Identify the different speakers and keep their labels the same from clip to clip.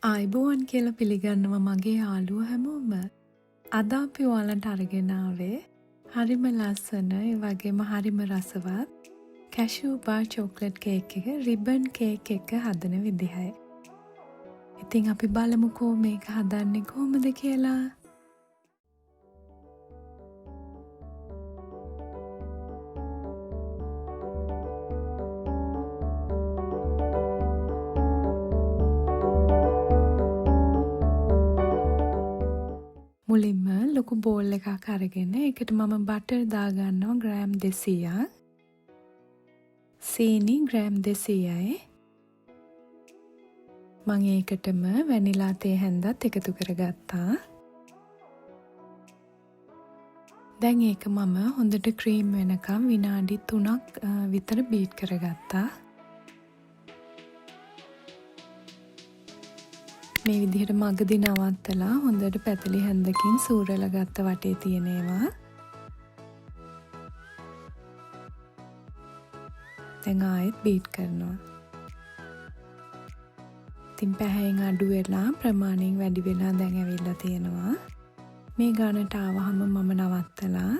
Speaker 1: ආයිබෝවන් කියලා පිළිගන්නවා මගේ යාළුවෝ හැමෝම. අද අපි ඔයාලට අරගෙන ආවේ හරිම ලස්සන ඒ වගේම හරිම රසවත් කැෂියු බාර් චොක්ලට් කේක් එක රිබන් කේක් එක හදන විදිහයි. ඉතින් අපි බලමුකෝ මේක හදන්නේ කොහොමද කියලා. මුලින්ම ලොකු බෝල් එකක් අරගෙන ඒකට මම බටර් දාගන්නවා ග්‍රෑම් 200ක්. සීනි ග්‍රෑම් 200යි. මම ඒකටම වැනිලා තේ හැන්දත් එකතු කරගත්තා. දැන් ඒක මම හොඳට ක්‍රීම් වෙනකම් විනාඩි 3ක් විතර බීට් කරගත්තා. මේ විදිහට මගදී නවත්තලා හොඳට පැතලි හැන්දකින් සූරලා ගත්ත වටේ තියෙන ඒවා. දැන් ආයෙත් බීට් කරනවා. ඉතින් පැහැයෙන් අඩු වෙලා ප්‍රමාණයෙන් වැඩි වෙලා දැන් ඇවිල්ලා තියෙනවා. මේ ගානට ආවහම මම නවත්තලා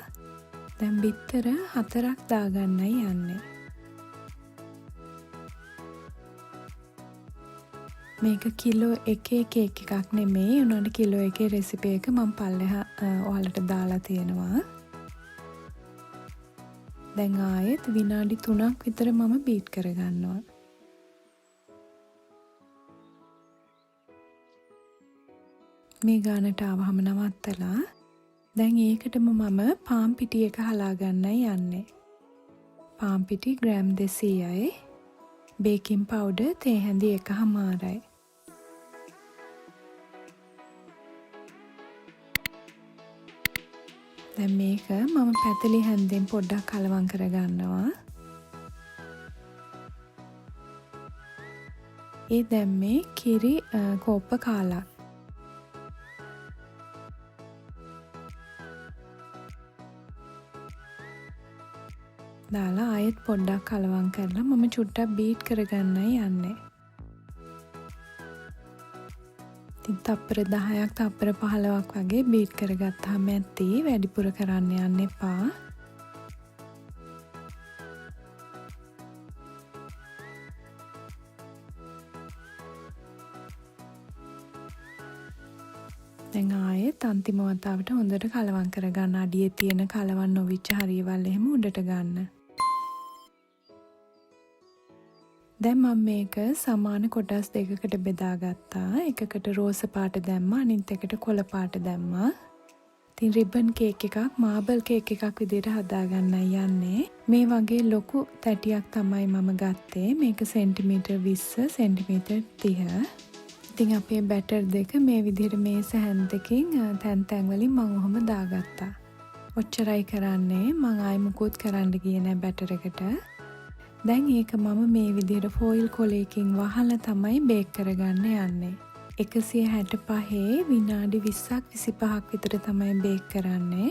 Speaker 1: දැන් බිත්තර 4ක් දාගන්නයි යන්නේ. මේක කිලෝ එකේ කේක් එකක් නෙමෙයි. උනාට කිලෝ එකේ රෙසිපි එක මම පල්ලෙහා ඔයාලට දාලා තියෙනවා. දැන් ආයෙත් විනාඩි 3ක් විතර මම බීට් කරගන්නවා. මේ ගානට ආවහම නවත්තලා දැන් ඒකටම මම පාන් පිටි එක හලා ගන්නයි යන්නේ. පාන් පිටි ග්‍රෑම් 200යි. බේකින් පවුඩර් තේ හැඳි 1/2යි. දැන් මේක මම පැතලි හැන්දෙන් පොඩ්ඩක් කලවම් කරගන්නවා. ඒ දැන් මේ කිරි කෝප්ප කාලක්. දාලා ආයෙත් පොඩ්ඩක් කලවම් කරලා මම චුට්ටක් බීට් කරගන්නයි යන්නේ. ඉතින් තප්පර 10ක් තප්පර 15ක් වගේ බීට් කරගත්තාම ඇති. වැඩිපුර කරන්න යන්න එපා. දැන් ආයෙත් අන්තිම වතාවට හොඳට කලවම් කරගන්න. අඩියේ තියෙන කලවම් නොවිච්ච හරියවල් එහෙම උඩට ගන්න. දැන් මම මේක සමාන කොටස් දෙකකට බෙදාගත්තා. එකකට රෝස පාට දැම්මා, අනිත් එකට කොළ පාට දැම්මා. ඉතින් රිබන් කේක් එකක් මාබල් කේක් එකක් විදිහට හදාගන්නයි යන්නේ. මේ වගේ ලොකු තැටියක් තමයි මම ගත්තේ. මේක සෙන්ටිමීටර් 20 සෙන්ටිමීටර් 30. ඉතින් අපේ බැටර් දෙක මේ විදිහට මේස හැන්දකින් තැන් තැන් වලින් මම ඔහොම දාගත්තා. ඔච්චරයි කරන්නේ. මම ආයි මුකුත් කරන්න ගියේ නෑ බැටර් එකට. දැන් ඒක මම මේ විදිහට ෆෝයිල් කොලයකින් වහලා තමයි බේක් කරගන්න යන්නේ. 165 විනාඩි 20ක් 25ක් විතර තමයි බේක් කරන්නේ.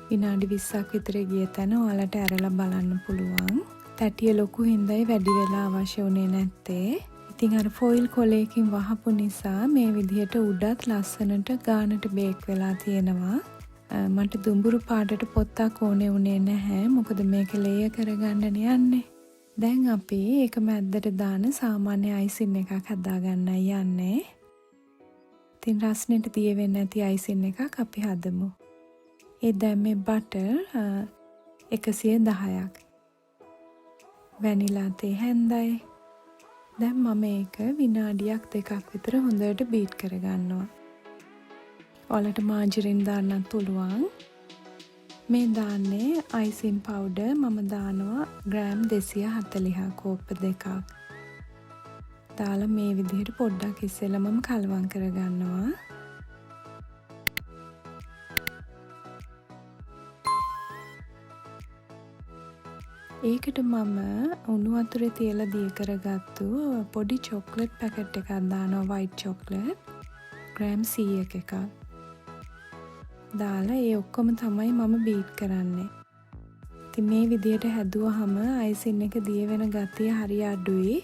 Speaker 1: විනාඩි 20ක් විතර ගිය තැන ඔයාලට ඇරලා බලන්න පුළුවන්. තැටිය ලොකු හින්දායි වැඩි වෙලා අවශ්‍ය වුණේ නැත්තේ. ඉතින් අර ෆෝයිල් කොලයකින් වහපු නිසා මේ විදිහට උඩත් ලස්සනට ගානට බේක් වෙලා තියෙනවා. මට දුඹුරු පාටට පොත්තක් ඕනේ උනේ නැහැ. මොකද මේක ලේයර් කරගන්න යන්නේ. දැන් අපි ඒක මැද්දට දාන සාමාන්‍ය අයිසින් එකක් හදාගන්නයි යන්නේ. ඉතින් රස්නෙට දිය වෙන්නේ නැති අයිසින් එකක් අපි හදමු. ඒ දැන් මේ බටර් 110ක්. වැනිලා තේ හැන්දයි. දැන් මම ඒක විනාඩියක් දෙකක් විතර හොඳට බීට් කරගන්නවා. ඔයාලට මාජරින් දාන්නත් පුළුවන්. මේ දාන්නේ අයිසින් පවුඩර් මම දානවා ග්‍රෑම් 240ක් කෝප්ප දෙකක්. දාලා මේ විදිහට පොඩ්ඩක් ඉස්සෙල්ලා මම කලවම් කරගන්නවා. ඒකට මම උණු වතුරේ තියලා දී කරගත්තු පොඩි චොක්ලට් පැකට් එකක් දානවා වයිට් චොක්ලට් ග්‍රෑම් 100 එකක්. දාලා ඒ ඔක්කොම තමයි මම බීට් කරන්නේ. ඉතින් මේ විදිහට හැදුවහම අයිසින් එක දිය වෙන ගතිය හරිය අඩුයි.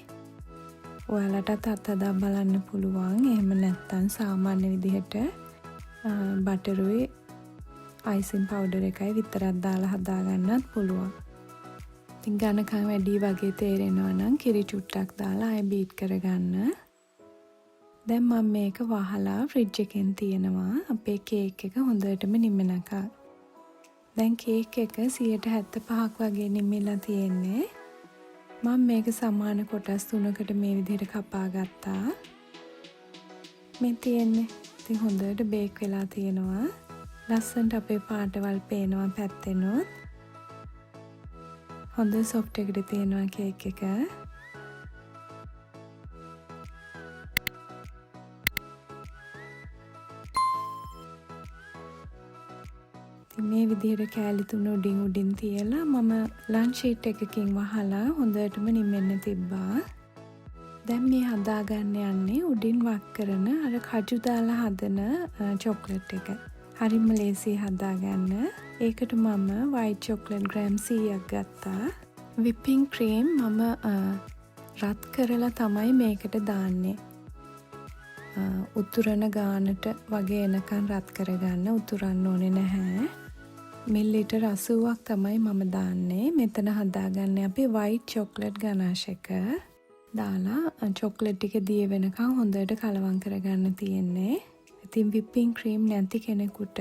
Speaker 1: ඔයාලටත් අත්හදා බලන්න පුළුවන්. එහෙම නැත්නම් සාමාන්‍ය විදිහට බටරුයි අයිසින් පවුඩර් එකයි විතරක් දාලා හදාගන්නත් පුළුවන්. ඉතින් ඝනකම් වැඩි වගේ තේරෙනවා නම් කිරි චුට්ටක් දාලා ආයෙ බීට් කරගන්න. දැන් මම මේක වහලා ෆ්‍රිජ් එකෙන් තියනවා අපේ කේක් එක හොඳටම නිමනකම්. දැන් කේක් එක 75ක් වගේ නිමිලා තියෙන්නේ. මම මේක සමාන කොටස් 3කට මේ විදිහට කපා ගත්තා. මේ තියෙන්නේ. ඉතින් හොඳට බේක් වෙලා තියෙනවා. ලස්සනට අපේ පාටවල් පේනවා පැත්තෙනොත්. හොඳ සොෆ්ට් එකට තියෙනවා කේක් එක. මේ විදිහට කෑලි 3 උඩින් තියලා මම ලන්ච් ෂීට් එකකින් වහලා හොඳටම නිමෙන්න තිබ්බා. දැන් මේ හදාගන්න යන්නේ උඩින් වක් කරන අර කජු දාලා හදන චොක්ලට් එක. හරිම ලේසියි හදාගන්න. ඒකට මම white chocolate grams 100ක් ගත්තා. whipping cream මම රත් කරලා තමයි මේකට දාන්නේ. උතුරන ගානට වගේ එනකන් රත් කරගන්න. උතුරන්න ඕනේ නැහැ. මිලිලීටර් 80ක් තමයි මම දාන්නේ. මෙතන හදාගන්නේ අපි white chocolate ganache එක. දාලා චොක්ලට් ටික දිය වෙනකන් හොඳට කලවම් කරගන්න තියෙන්නේ. ඉතින් whipping cream නැති කෙනෙකුට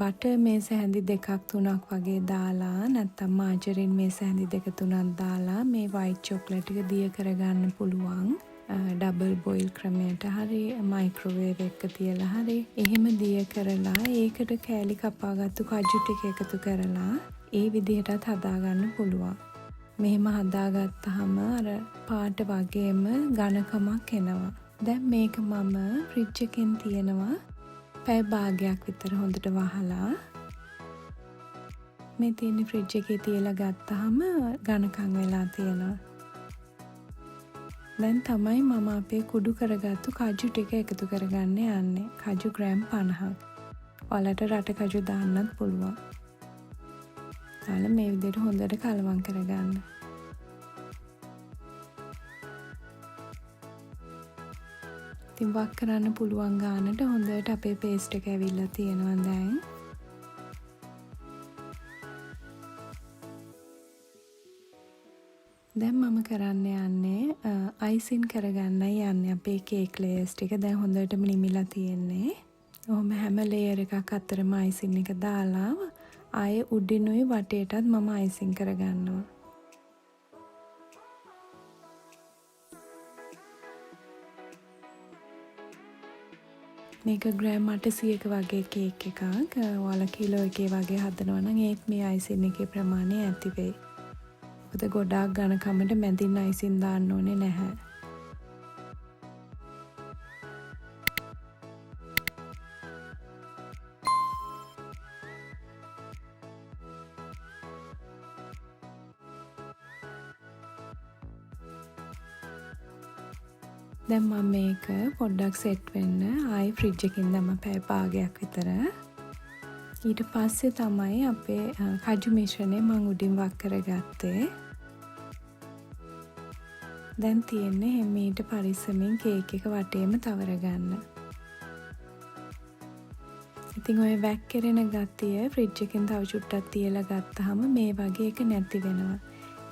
Speaker 1: බටර් මේස හැඳි 2-3ක් වගේ දාලා නැත්නම් මාජරින් මේස හැඳි 2-3ක් දාලා මේ white chocolate ටික දිය කරගන්න පුළුවන්. ඩබල් බොයිල් ක්‍රමයට හරි මයික්‍රෝවේව් එක තියලා හරි එහෙම දිය කරලා ඒකට කෑලි කපාගත්තු කජු ටික එකතු කරලා ඒ විදිහටත් හදාගන්න පුළුවන්. මෙහෙම හදාගත්තාම අර පාට වගේම ඝනකමක් එනවා. දැන් මේක මම ෆ්‍රිජ් එකෙන් තියනවා පැය භාගයක් විතර හොඳට වහලා. මේ තියෙන ෆ්‍රිජ් එකේ තියලා ගත්තාම ඝනකම් වෙලා තියෙනවා. දැන් තමයි මම අපේ කුඩු කරගත්තු කජු ටික එකතු කරගන්න යන්නේ. කජු ග්‍රෑම් 50ක්. ඔයාලට රට කජු දාන්නත් පුළුවන්. දාලා මේ විදිහට හොඳට කලවම් කරගන්න. ඉතින් වක් කරන්න පුළුවන් ගානට හොඳට අපේ පේස්ට් එක ඇවිල්ලා තියෙනවා දැන්. දැන් මම කරන්න යන්නේ අයිසින් කරගන්නයි යන්නේ අපේ කේක් ලේයර්ස් ටික. දැන් හොඳටම නිමිලා තියෙන්නේ. ඔහොම හැම ලේයර් එකක් අතරම අයිසින් එක දාලා ආයේ උඩිනුයි වටේටත් මම අයිසින් කරගන්නවා. මේක ග්‍රෑම් 800ක වගේ කේක් එකක්. ඔයාලා කිලෝ එකේ වගේ හදනවා නම් ඒත් මේ අයිසින් එකේ ප්‍රමාණය ඇති වෙයි. මොකද ගොඩාක් ඝනකමට මැදින් අයිසින් දාන්න ඕනේ නැහැ. දැන් මම මේක පොඩ්ඩක් සෙට් වෙන්න ආයි ෆ්‍රිජ් එකකින් දැම්ම පැය භාගයක් විතර. ඊට පස්සේ තමයි අපේ කජු මිශ්‍රණය මම උඩින් වක් කරගත්තේ. දැන් තියෙන්නේ හැමීට පරිස්සමින් කේක් එක වටේම තවර ගන්න. ඉතින් ඔය වැක් කරන ගතිය ෆ්‍රිජ් එකෙන් තව චුට්ටක් තියලා ගත්තාම මේ වගේ එක නැති වෙනවා.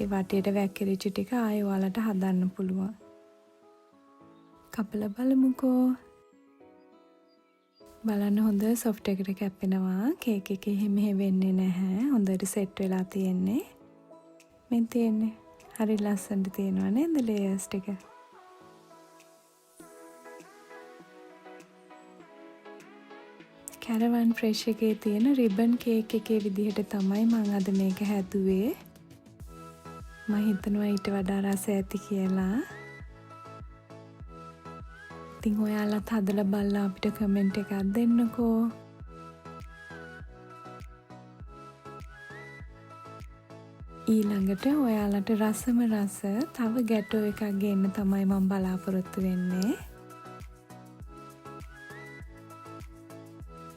Speaker 1: ඒ වටේට වැක් කරච්ච ටික ආයෙ ඔයාලට හදන්න පුළුවන්. කපලා බලමුකෝ. බලන්න හොඳ සොෆ්ට් එකට කැපෙනවා. කේක් එක එහෙම වෙන්නේ නැහැ. හොඳට සෙට් වෙලා තියෙන්නේ. මේ තියෙන්නේ. හරි ලස්සනට තියෙනවා නේද ලේයර්ස් ටික. කැරවන් ෆ්‍රෙෂ් එකේ තියෙන රිබන් කේක් එකේ විදිහට තමයි මම අද මේක හැදුවේ. මම හිතනවා ඊට වඩා රස ඇති කියලා. ඉතින් ඔයාලත් හදලා බලලා අපිට කමෙන්ට් එකක් දෙන්නකෝ. ඊළඟට ඔයාලට රසම රස තව ගැටෝ එකක් ගේන්න තමයි මම බලාපොරොත්තු වෙන්නේ.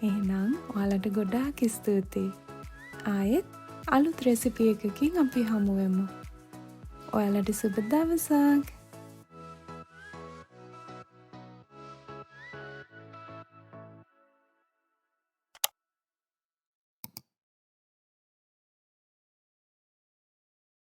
Speaker 1: එහෙනම් ඔයාලට ගොඩාක් ස්තුතියි. ආයෙත් අලුත් රෙසිපි එකකින් අපි හමු වෙමු. ඔයාලට සුබ දවසක්.